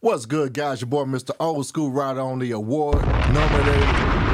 What's good, guys? Your boy, Mr. Old School Ryder on the award-nominated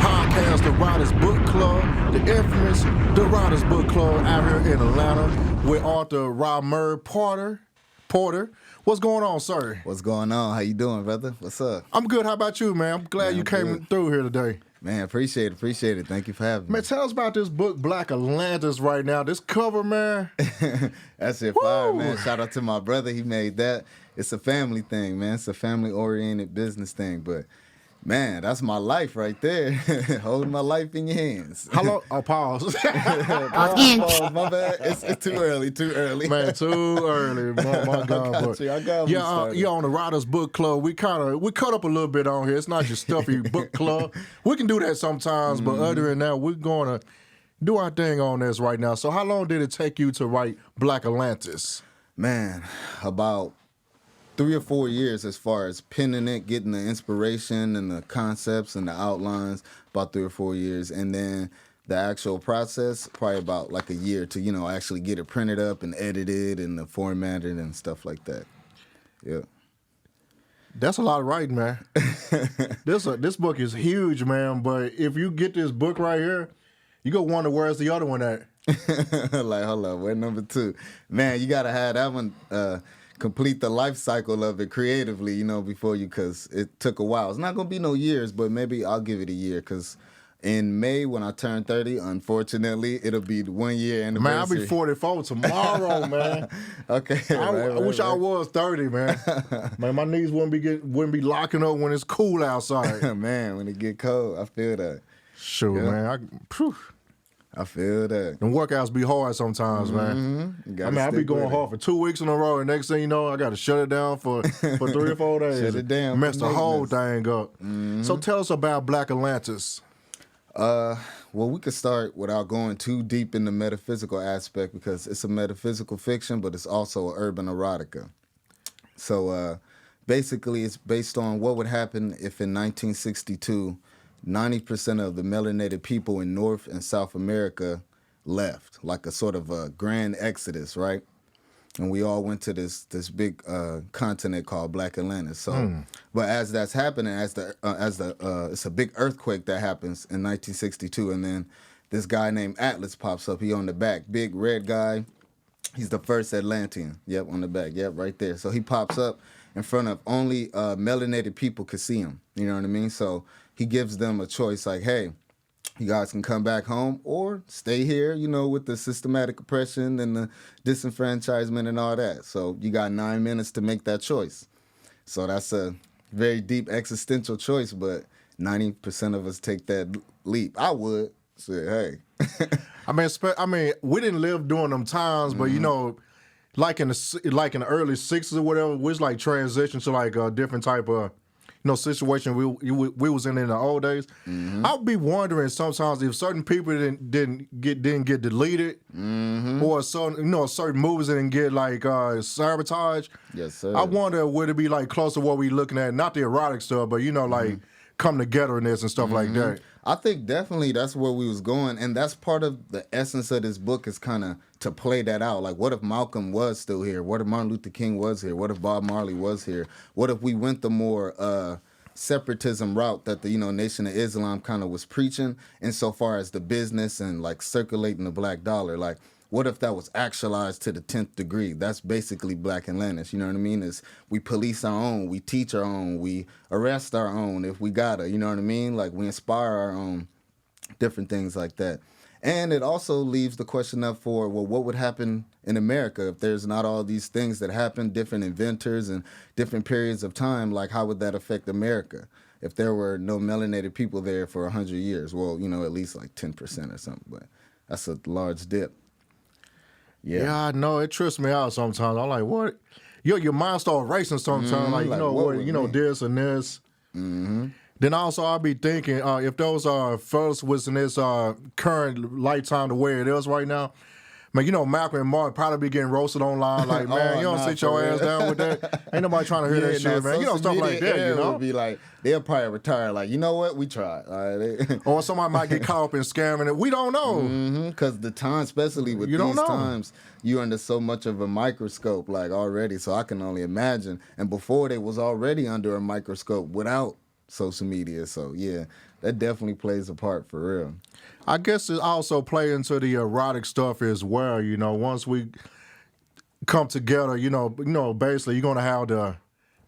podcast, The Ryder's Book Club, the infamous The Ryder's Book Club out here in Atlanta with Author Robmar Porter. What's going on, sir? What's going on? How you doing, brother? What's up? I'm good. How about you, man? I'm glad you came through here today. Man, appreciate it. Thank you for having me. Man, tell us about this book, Black Atlantis, right now. This cover, man. That shit fire, man. Shout out to my brother. He made that. It's a family thing, man. It's a family-oriented business thing. But, man, that's my life right there. Holding my life in your hands. How long? Oh, pause. Pause, my bad. It's too early. Man, too early. My God. I got you. Yeah, on the Ryder's Book Club, we cut up a little bit on here. It's not just stuffy book club. We can do that sometimes, but other than that, we're going to do our thing on this right now. So how long did it take you to write Black Atlantis? Man, about 3 or 4 years as far as penning it, getting the inspiration and the concepts and the outlines, about 3 or 4 years. And then the actual process, probably about like a year to, actually get it printed up and edited and formatted and stuff like that. Yeah. That's a lot of writing, man. This book is huge, man. But if you get this book right here, you go wonder where's the other one at. Like, hold up, where number 2? Man, you got to have that one complete the life cycle of it creatively, before you, because it took a while. It's not going to be no years, but maybe I'll give it a year, because in May, when I turn 30, unfortunately, it'll be the 1 year anniversary. Man, I'll be 44 tomorrow, man. Okay. I wish I was 30, man. Man, my knees wouldn't be locking up when it's cool outside. Man, when it get cold, I feel that. Sure, man. I feel that. Them workouts be hard sometimes, man. I be going hard for 2 weeks in a row, and next thing you know, I got to shut it down for 3 or 4 days. Shut it down. Mess the whole thing up. So tell us about Black Atlantis. Well, we could start without going too deep in the metaphysical aspect, because it's a metaphysical fiction, but it's also an urban erotica. So basically, it's based on what would happen if in 1962, 90% of the melanated people in North and South America left, like a sort of a grand exodus, right? And we all went to this big continent called Black Atlantis. So, but as that's happening, it's a big earthquake that happens in 1962, and then this guy named Atlas pops up. He on the back, big red guy. He's the first Atlantean. Yep, on the back. Yep, right there. So he pops up in front of only melanated people could see him. You know what I mean? So he gives them a choice, like, hey, you guys can come back home or stay here, with the systematic oppression and the disenfranchisement and all that. So you got 9 minutes to make that choice. So that's a very deep existential choice, but 90% of us take that leap. I would say, hey. I mean, we didn't live during them times, but like in the early '60s or whatever, we was like transition to like a different type of situation we was in the old days. I'd be wondering sometimes if certain people didn't get deleted, or certain movies didn't get like sabotaged. Yes, sir. I wonder would it be like close to what we looking at, not the erotic stuff, but like come togetherness and stuff like that. I think definitely that's where we was going, and that's part of the essence of this book, is kind of to play that out. Like, what if Malcolm was still here? What if Martin Luther King was here? What if Bob Marley was here? What if we went the more separatism route that the Nation of Islam kind of was preaching, insofar as the business and like circulating the black dollar? Like, what if that was actualized to the 10th degree? That's basically Black Atlantis, you know what I mean? Is we police our own, we teach our own, we arrest our own if we gotta, you know what I mean? Like, we inspire our own, different things like that. And it also leaves the question up for, well, what would happen in America if there's not all these things that happen, different inventors and different periods of time? Like, how would that affect America if there were no melanated people there for 100 years? Well, at least like 10% or something, but that's a large dip. Yeah, I know. It trips me out sometimes. I'm like, what? Your mind starts racing sometimes. Like, this and this. Then also I'll be thinking, if those fellas was in this current lifetime the way it is right now, Man, you know, Malcolm and Mark probably be getting roasted online. Like, man, you don't sit your ass down with that. Ain't nobody trying to hear that shit, man. You know, stuff like that, you know? Would be like, they'll probably retire. Like, you know what? We tried. Or somebody might get caught up in scamming it. We don't know. Because the time, especially with these times, you're under so much of a microscope, like, already. So I can only imagine. And before, they was already under a microscope without social media. So, yeah, that definitely plays a part for real. I guess it also play into the erotic stuff as well. You know, once we come together, you know, basically you're gonna have the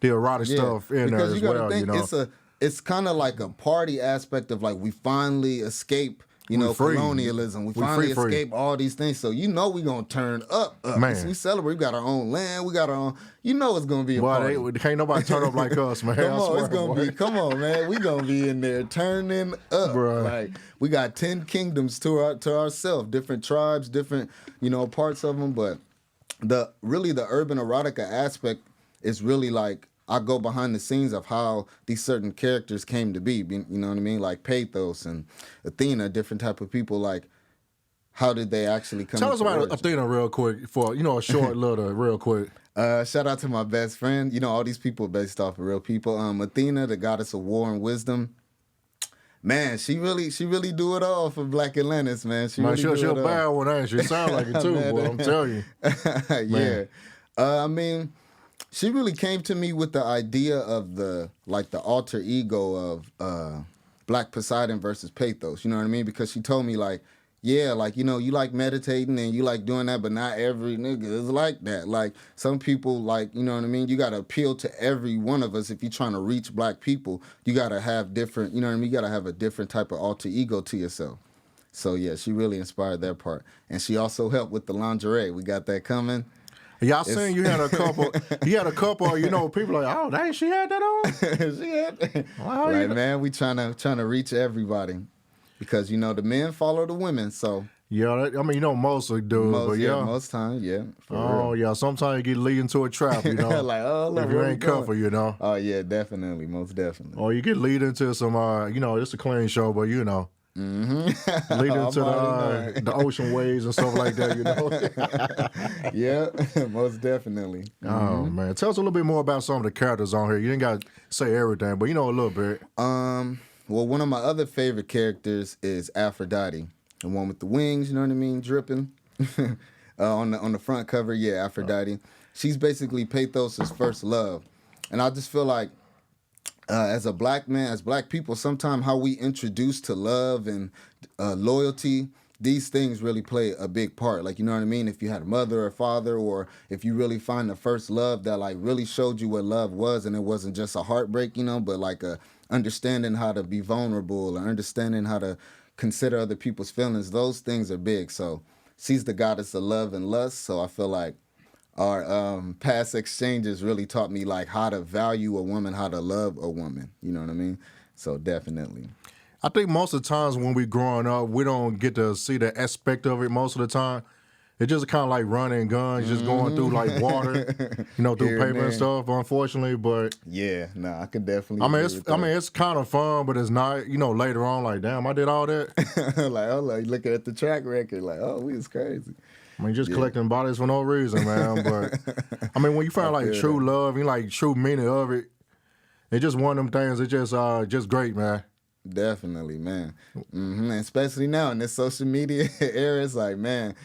erotic stuff in there as well. Think, you know, it's kind of like a party aspect of like we finally escape. You know, colonialism. We finally escape all these things. So you know we're going to turn up. Man. We celebrate. We got our own land. We got our own. You know it's going to be a party. Can't nobody turn up like us, man. Come on, man. We're going to be in there turning up. Bruh. Like, we got 10 kingdoms to ourselves, different tribes, different, you know, parts of them. But the urban erotica aspect is really like, I go behind the scenes of how these certain characters came to be. You know what I mean? Like Pathos and Athena, different type of people. Like, how did they actually come? Tell us about Athena real quick for, you know, a short little real quick. Shout out to my best friend. You know, all these people are based off of real people. Athena, the goddess of war and wisdom. Man, she really do it all for Black Atlantis, man. She'll bad one, ain't she? Sound like it too, boy. I'm telling you. Yeah. I mean, she really came to me with the idea of the alter ego of Black Poseidon versus Pathos. You know what I mean? Because she told me like, yeah, like, you know, you like meditating and you like doing that, but not every nigga is like that. Like some people, like, you know what I mean? You got to appeal to every one of us. If you're trying to reach Black people, you got to have different, you know what I mean? You got to have a different type of alter ego to yourself. So yeah, she really inspired that part. And she also helped with the lingerie. We got that coming. Y'all saying you had a couple, you know, people like, oh, dang, she had that on? She had that. Wow, like, man, we trying to reach everybody. Because, you know, the men follow the women, so. Yeah, I mean, you know, mostly do, but yeah. Most times, yeah. Oh, yeah, sometimes you get lead into a trap, you know. Like, oh, look, if you ain't careful, you know. Oh, yeah, definitely, most definitely. Or you get lead into some, you know, it's a clean show, but, you know. Mm-hmm. Lead into the ocean waves and stuff like that, you know. Yeah, most definitely. Oh man, tell us a little bit more about some of the characters on here. You didn't got to say everything, but you know a little bit. Well, one of my other favorite characters is Aphrodite, the one with the wings. You know what I mean, dripping on the front cover. Yeah, Aphrodite. She's basically Pathos' first love, and I just feel like. As a Black man, as Black people, sometimes how we introduce to love and loyalty, these things really play a big part. Like, you know what I mean? If you had a mother or father, or if you really find the first love that like really showed you what love was, and it wasn't just a heartbreak, you know, but like a understanding how to be vulnerable or understanding how to consider other people's feelings, those things are big. So she's the goddess of love and lust. So I feel like our past exchanges really taught me like how to value a woman, how to love a woman. You know what I mean? So definitely. I think most of the times when we growing up, we don't get to see the aspect of it most of the time. It's just kind of like running guns, just going through like water, you know, through paper and stuff, unfortunately. But yeah, no, I could definitely. It's kind of fun, but it's not. You know, later on, like, damn, I did all that. Like, oh, like looking at the track record, like, oh, we was crazy. I mean, just collecting bodies for no reason, man. But I mean, when you find like true love and like true meaning of it, it's just one of them things. It's just great, man. Definitely, man. Mm-hmm. And especially now in this social media era, it's like, man,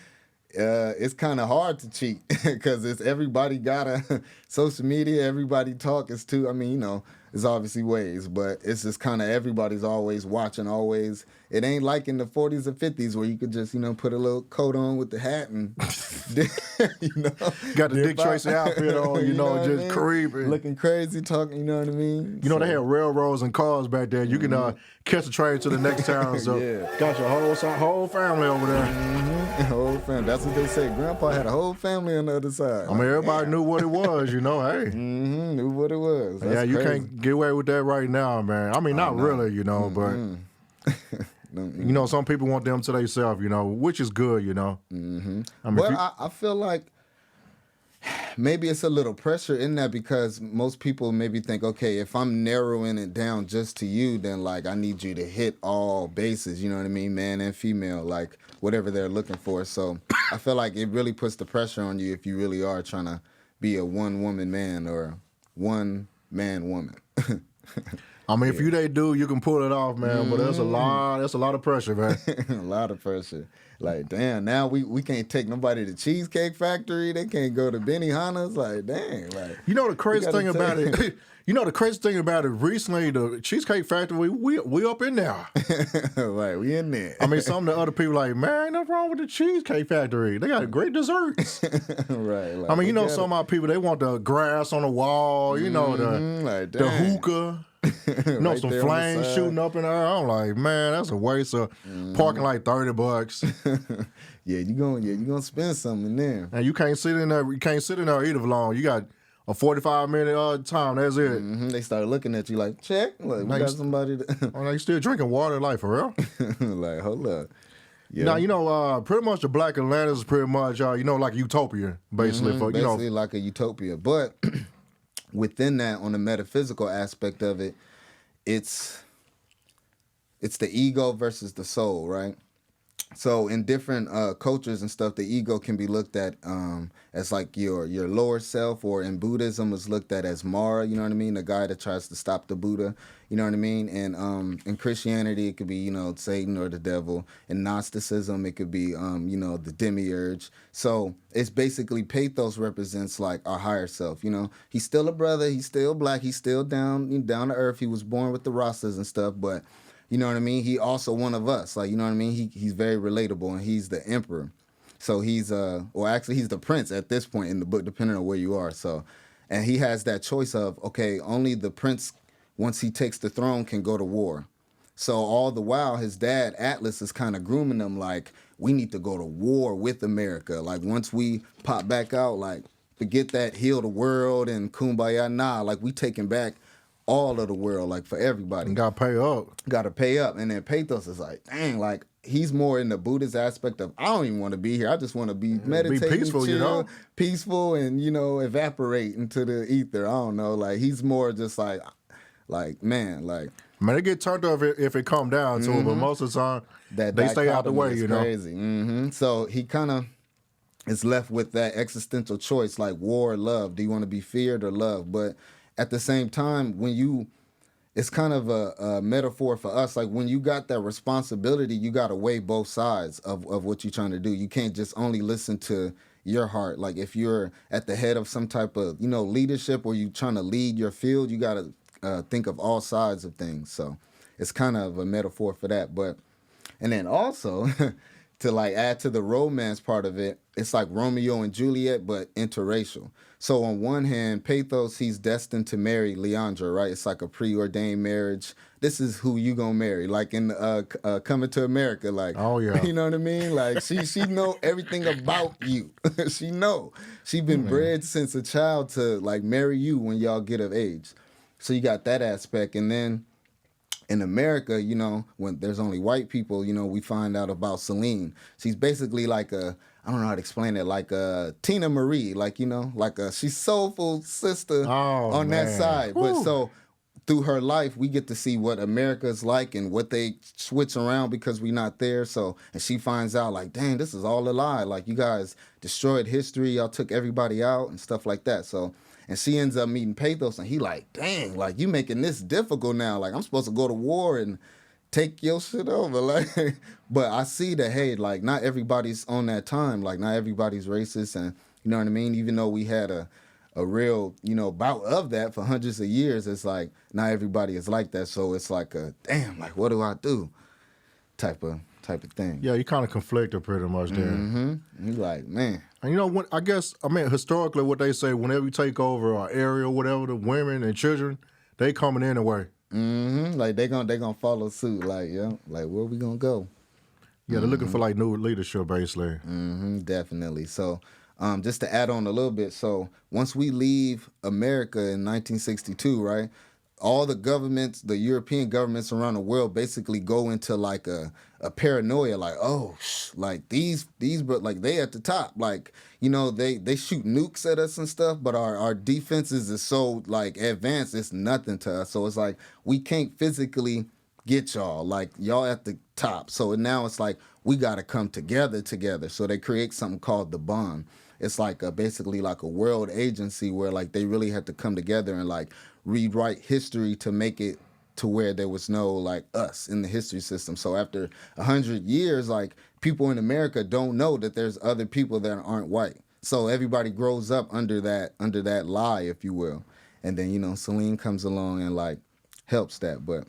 it's kind of hard to cheat because it's everybody got a social media. Everybody talk is too. I mean, you know, there's obviously ways, but it's just kind of everybody's always watching, always. It ain't like in the 40s or 50s where you could just, you know, put a little coat on with the hat and, you know. Got the Dick Tracy outfit on, you know, just I mean? Creeping. Looking crazy, talking, you know what I mean? You know, they had railroads and cars back there. You can catch a train to the next town. So got your whole family over there. Mm-hmm. Whole family. That's what they say. Grandpa had a whole family on the other side. I mean, everybody knew what it was, you know, hey. Mm-hmm. Knew what it was. That's you crazy. Can't get away with that right now, man. I mean, not really, you know, but... You know, some people want them to themselves, you know, which is good, you know. Mm-hmm. I mean, I feel like maybe it's a little pressure in that because most people maybe think, okay, if I'm narrowing it down just to you, then like I need you to hit all bases, you know what I mean, man and female, like whatever they're looking for. So I feel like it really puts the pressure on you if you really are trying to be a one-woman man or one-man woman. I mean, if you they do, you can pull it off, man. But that's a lot of pressure, man. A lot of pressure. Like, damn, now we can't take nobody to Cheesecake Factory. They can't go to Benihana's. Like, dang. Like, You know the crazy thing about it. You know the crazy thing about it. Recently, the Cheesecake Factory, we up in there. right, we in there. I mean, some of the other people like, man, ain't nothing wrong with the Cheesecake Factory. They got great desserts. right. Like, I mean, you know, some of our people, they want the grass on the wall. You know, the hookah. You know, Right some there on the flames side. shooting up in there. I'm like, man, that's a waste of parking like $30. yeah, you gonna spend something in there. And you can't sit in there. You can't sit in there either for long. You got a 45-minute time. That's it. They start looking at you like, check. Like, we got somebody. Oh, they still drinking water, like for real. like, hold up. Yeah. Now you know, pretty much the Black Atlantis is pretty much, you know, like a utopia, basically. For basically you know, like a utopia, but within that, on the metaphysical aspect of it, it's the ego versus the soul, right? So in different cultures and stuff, the ego can be looked at as like your lower self, or in Buddhism is looked at as Mara, you know what I mean? The guy that tries to stop the Buddha, you know what I mean? And in Christianity, it could be, you know, Satan or the devil. In Gnosticism, it could be, you know, the demiurge. So it's basically pathos represents like our higher self, you know? He's still a brother, he's still black, he's still down to earth. He was born with the Rastas and stuff, but you know what I mean? He also one of us. Like, you know what I mean? He's very relatable, and he's the emperor. So he's well, actually he's the prince at this point in the book, depending on where you are. So, and he has that choice of, okay, only the prince, once he takes the throne, can go to war. So all the while, his dad, Atlas, is kind of grooming him like, we need to go to war with America. Like, once we pop back out, like, forget that heal the world and kumbaya. Nah, like, we taking back all of the world, like, for everybody. you gotta pay up. Got to pay up. And then pathos is like, dang, like, he's more in the Buddhist aspect of, I don't even want to be here. I just want to be meditating, peaceful, chill, you know? peaceful, and, you know, evaporate into the ether. I don't know. Like, he's more just like, man, like. Man, they get turned off if it come down to it, but most of the time, they stay out the way, you know? Crazy. So he kind of is left with that existential choice, like war or love. Do you want to be feared or loved? But at the same time, it's kind of a metaphor for us. Like, when you got that responsibility, you got to weigh both sides of what you're trying to do. You can't just only listen to your heart. Like, if you're at the head of some type of, you know, leadership, or you trying to lead your field, you got to think of all sides of things. So it's kind of a metaphor for that. And then also to like add to the romance part of it, it's like Romeo and Juliet, but interracial. So on one hand, Pathos, he's destined to marry Leandra, right? It's like a preordained marriage. This is who you gonna marry, like in Coming to America, like. Oh, yeah. You know what I mean? Like, she know everything about you. She been bred since a child to like marry you when y'all get of age. So you got that aspect, and then in America, you know, when there's only white people, you know, we find out about Celine. She's basically like I don't know how to explain it, like a Tina Marie, like, you know, like she's soulful sister on that side. Whew. But so through her life, we get to see what America's like and what they switch around because we're not there. So, and she finds out like, dang, this is all a lie. Like, you guys destroyed history. Y'all took everybody out and stuff like that. So, and she ends up meeting Pathos, and he like, dang, like, you making this difficult now. Like, I'm supposed to go to war and take your shit over. Like, but I see that, hey, like, not everybody's on that time. Like, not everybody's racist, and you know what I mean? Even though we had a real, you know, bout of that for hundreds of years, it's like, not everybody is like that. So it's like a, damn, like, what do I do? Type of thing. Yeah, you kind of conflicted pretty much there. You like, man. And you know, I guess, historically, what they say, whenever you take over an area or whatever, the women and children, they coming in anyway. Like, they gonna follow suit. Like, yeah, like, where we gonna go? Yeah, they're looking for like new leadership, basically. Definitely. So, just to add on a little bit, so once we leave America in 1962, right, all the governments, the European governments around the world, basically go into like a paranoia, like, oh, like these, but like they at the top, like, you know, they shoot nukes at us and stuff, but our defenses is so like advanced, it's nothing to us. So it's like we can't physically get y'all, like y'all at the top. So now it's like we got to come together. So they create something called the Bond. It's like basically like a world agency where like they really had to come together and like rewrite history to make it to where there was no like us in the history system. So after 100 years, like people in America don't know that there's other people that aren't white. So everybody grows up under that lie, if you will. And then, you know, Celine comes along and like helps that. But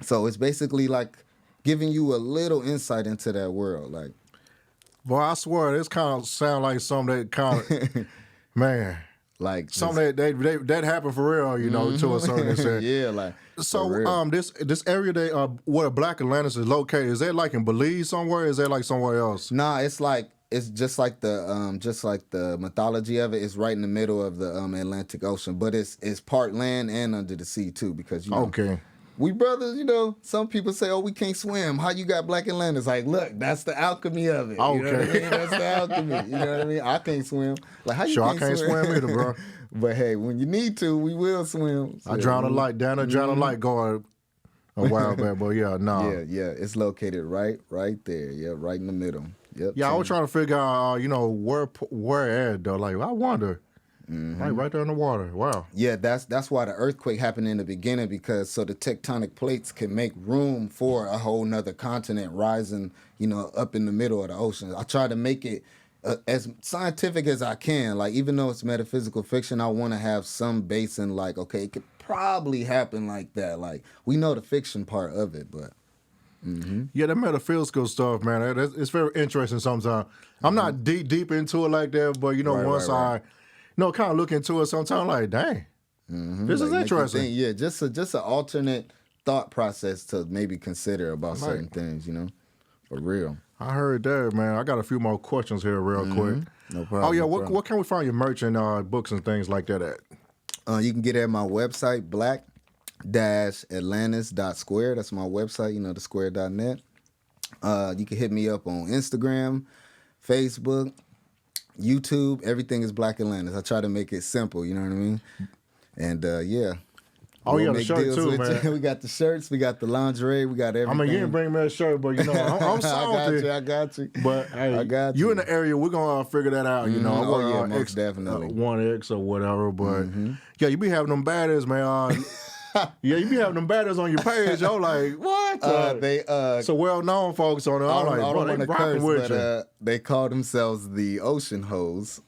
so it's basically like giving you a little insight into that world. Like, boy, I swear this kind of sound like something that kind of man. Like something that happened for real, you know, to a certain extent. Yeah, like so. This area where Black Atlantis is located, is that like in Belize somewhere? Or is that like somewhere else? Nah, it's just like the mythology of it is right in the middle of the Atlantic Ocean, but it's part land and under the sea too, because you know. Okay. We brothers, you know, some people say, oh, we can't swim. How you got Black Atlantis? Like, look, that's the alchemy of it. Okay. You know what I mean? That's the alchemy. You know what I mean? I can't swim. Like, how you sure, can't I can't swim either, bro. But hey, when you need to, we will swim. So, I drowned a light down there, drowned a light going a while back, but yeah, no. Yeah, it's located right there. Yeah, right in the middle. Yep. Yeah, I was trying to figure out, you know, where at though. Like, I wonder. Right there in the water. Wow. Yeah, that's why the earthquake happened in the beginning, because so the tectonic plates can make room for a whole nother continent rising, you know, up in the middle of the ocean. I try to make it as scientific as I can. Like, even though it's metaphysical fiction, I want to have some base in like, okay, it could probably happen like that. Like, we know the fiction part of it, but. Yeah, that metaphysical stuff, man. It's very interesting sometimes. I'm not deep into it like that, but you know, once I kind of look into it sometimes, like, dang, this is interesting. Yeah, just an alternate thought process to maybe consider about certain things, you know, for real. I heard that, man. I got a few more questions here real quick. No problem. Oh, yeah, what can we find your merch and books and things like that at? You can get it at my website, black-atlantis.square. That's my website, you know, the square.net. You can hit me up on Instagram, Facebook, YouTube. Everything is Black Atlantis. I try to make it simple, you know what I mean? And yeah. Oh, yeah, the shirt too, man. We got the shirts, we got the lingerie, we got everything. I mean, you didn't bring me a shirt, but you know, I'm salty. I got you. But hey, I got you. You in the area, we're gonna figure that out. You know, most definitely 1X or whatever. But yeah, you be having them baddies, man. Yeah, you be having them baddies on your page. I'm like, what? So well-known folks on it. I'm like, I don't want to curse, with but they call themselves the Ocean Hoes.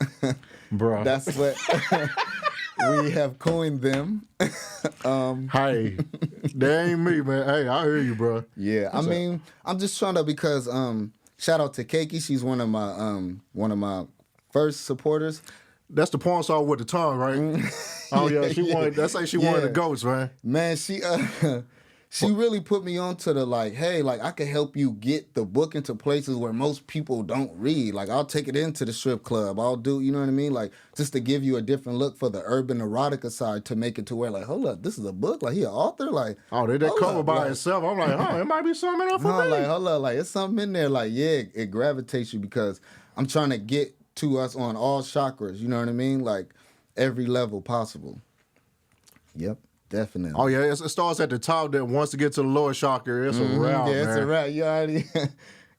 Bro. That's what we have coined them. Hey, that ain't me, man. Hey, I hear you, bro. Yeah, I mean, I'm just trying to, because shout out to Keiki. She's one of my first supporters. That's the porn star with the tongue, right? Oh yeah, that's like she wanted the goats, man. Man, she really put me onto the like, hey, like I can help you get the book into places where most people don't read. Like I'll take it into the strip club. I'll do, you know what I mean? Like just to give you a different look for the urban erotica side, to make it to where like, hold up, this is a book? Like he an author? Like that cover by itself. I'm like, it might be something in there for me. Like, hold up, like it's something in there. Like, yeah, it gravitates you, because I'm trying to get to us on all chakras, you know what I mean? Like every level possible. Yep, definitely. Oh yeah, it starts at the top. That wants to get to the lower chakra, it's a wrap, man. It's a wrap. You already,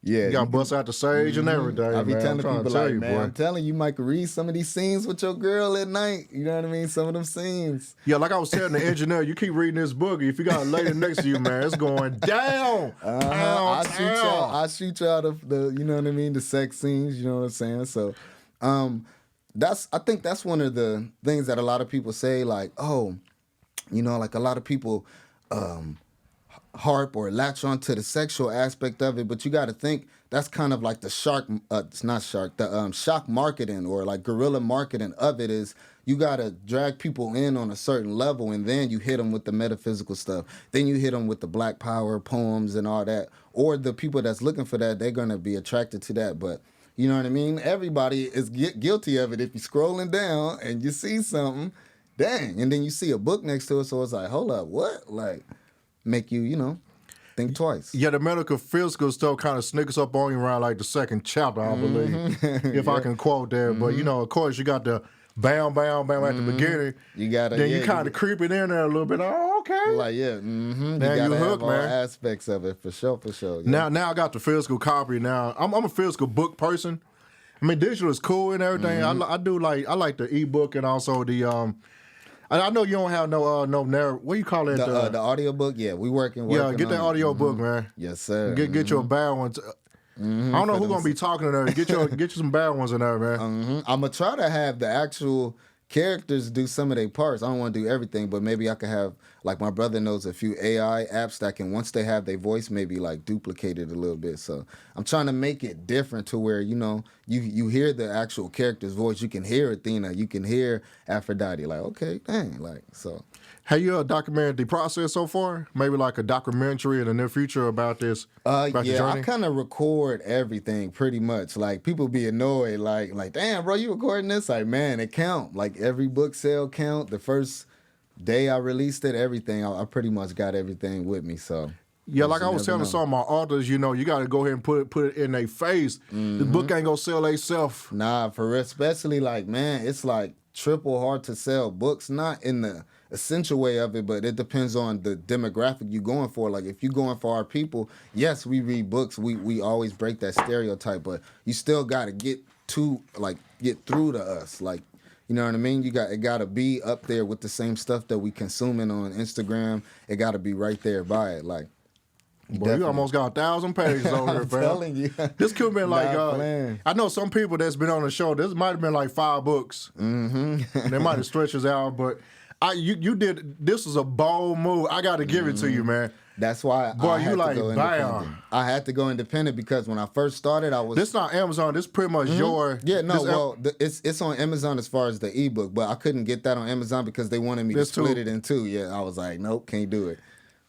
yeah. You got to bust out the sage and everything. I be telling people like, man, boy. I'm telling you, Mike, read some of these scenes with your girl at night. You know what I mean? Some of them scenes. Yeah, like I was telling the engineer, you keep reading this book. If you got a lady next to you, man, it's going down. I shoot you out of the, you know what I mean, the sex scenes. You know what I'm saying? So, I think that's one of the things that a lot of people say, like, oh, you know, like a lot of people harp or latch onto the sexual aspect of it, but you got to think that's kind of like the shock marketing, or like guerrilla marketing of it is, you got to drag people in on a certain level, and then you hit them with the metaphysical stuff. Then you hit them with the Black Power poems and all that, or the people that's looking for that, they're going to be attracted to that. But you know what I mean? Everybody is guilty of it. If you're scrolling down and you see something, dang, and then you see a book next to it, so it's like, hold up, what? Like, make you, you know. think twice. Yeah, the medical physical stuff kind of sneaks up on you around like the second chapter, I believe, if I can quote that. But, you know, of course, you got the bam, bam, bam at the beginning. You gotta, then you kind of creep it in there a little bit. Oh, okay. Like, yeah, you Now gotta you have hooked, all man. aspects of it, for sure, Yeah. Now I got the physical copy. Now I'm a physical book person. I mean, digital is cool and everything. I like the ebook and also the I know you don't have no narrative. What do you call it? The audiobook, yeah, we working Yeah, get that on audio book, man. Yes, sir. Get your bad ones. I don't know who's gonna be talking to there. Get you some bad ones in there, man. I'm gonna try to have the actual characters do some of their parts. I don't want to do everything, but maybe I could have, like, my brother knows a few AI apps that can, once they have their voice, maybe like duplicate it a little bit. So I'm trying to make it different to where, you know, you hear the actual character's voice. You can hear Athena. You can hear Aphrodite. Like, okay, dang, like, so. Have you documented the process so far? Maybe like a documentary in the near future about this? About your journey? I kind of record everything pretty much. Like, people be annoyed, like, damn, bro, you recording this? Like, man, it count. Like, every book sale count. The first day I released it, everything, I pretty much got everything with me. So yeah, like I was telling some of my authors, you know, you got to go ahead and put it in their face. The book ain't gonna sell itself. Nah, for real. Especially, like, man, it's like triple hard to sell books, not in the essential way of it, but it depends on the demographic you're going for. Like, if you're going for our people, yes, we read books. We always break that stereotype, but you still got to get through to us. Like, you know what I mean? It got to be up there with the same stuff that we consuming on Instagram. It got to be right there by it. Like, Boy, you almost got 1,000 pages over here, bro. I'm telling you. This could have been like, playing. I know some people that's been on the show, this might have been like 5 books. They might have stretched us out, but you did, this was a bold move. I got to give it to you, man. That's why Boy, I had you to like, go independent. I had to go independent because when I first started, I was... This not Amazon. This pretty much your... Yeah, no, it's on Amazon as far as the ebook, but I couldn't get that on Amazon because they wanted me to split it in 2. Yeah, I was like, nope, can't do it.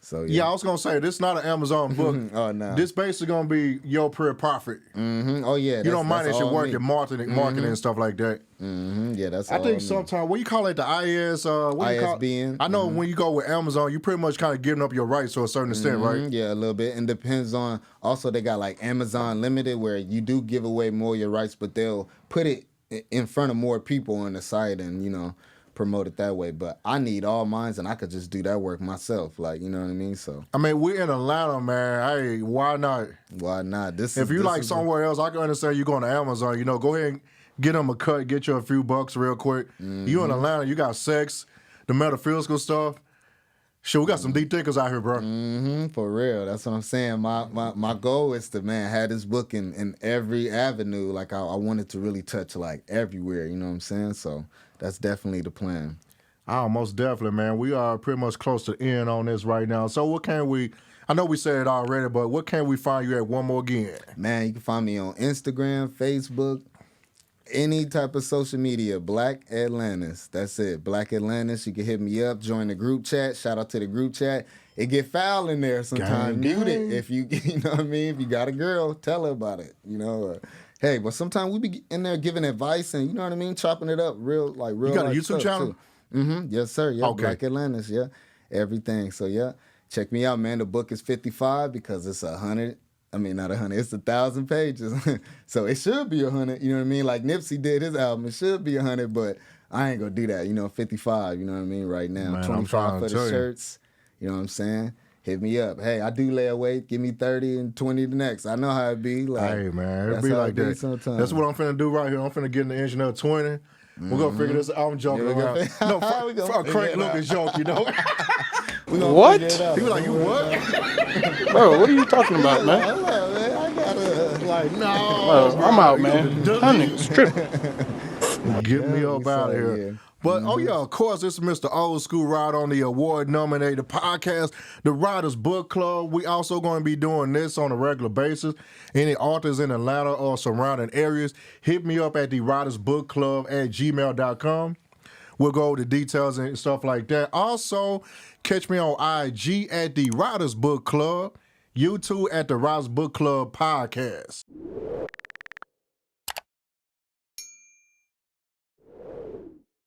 So yeah, I was gonna say this is not an Amazon book. Oh no, this basically gonna be your pure profit. Oh yeah, you don't mind that your work in marketing and stuff like that. Yeah, that's. I think sometimes what you call it, the IS, ISBN. I know when you go with Amazon, you pretty much kind of giving up your rights to a certain extent, right? Yeah, a little bit. And depends on. Also, they got like Amazon Limited, where you do give away more of your rights, but they'll put it in front of more people on the site, and promote it that way. But I need all mines, and I could just do that work myself. Like, you know what I mean? So I mean, we're in Atlanta, man. Hey, why not? Why not? If you like somewhere else, I can understand you going to Amazon. Go ahead and get them a cut, get you a few bucks real quick. You in Atlanta, you got sex, the metaphysical stuff. Shit, we got some deep thinkers out here, bro. For real. That's what I'm saying. My goal is to, man, have this book in every avenue. Like, I wanted to really touch, like, everywhere. You know what I'm saying? So that's definitely the plan. Oh, most definitely, man. We are pretty much close to the end on this right now. So what can we... I know we said it already, but what can we find you at one more again? Man, you can find me on Instagram, Facebook, any type of social media, Black Atlantis. That's it, Black Atlantis. You can hit me up, join the group chat. Shout out to the group chat. It get foul in there sometimes. Mute it if you know what I mean. If you got a girl, tell her about it. Hey, but sometimes we be in there giving advice and you know what I mean, chopping it up real. You got a YouTube channel? Yes, sir. Yeah, okay. Black Atlantis. Yeah, everything. So yeah, check me out, man. The book is 55 because it's 100. I mean, not 100. It's 1,000 pages, so it should be 100. You know what I mean? Like Nipsey did his album, it should be 100, but I ain't gonna do that. 55. You know what I mean? Right now, man, 25 for the shirts. You know what I'm saying? Hit me up. Hey, I do lay a weight. Give me 30 and 20 the next. I know how it be. Like, hey, man, it be like that. Sometimes. That's what I'm finna do right here. I'm finna get in the engineer 20. We're gonna figure this out. I'm joking around. No, for a Craig Lucas joke, What? He was like, you what? Bro, what are you talking about, man? Hold on, man. I gotta... Like, no. Bro, I'm out, man. That nigga's tripping. Get me up out of here. Yeah. But, oh, yeah, of course, this is Mr. Old School Ryder on the award-nominated podcast, The Writers Book Club. We also going to be doing this on a regular basis. Any authors in Atlanta or surrounding areas, hit me up at thewritersbookclub@gmail.com. We'll go over the details and stuff like that. Also, catch me on IG at The Writers Book Club, YouTube at The Writers Book Club Podcast.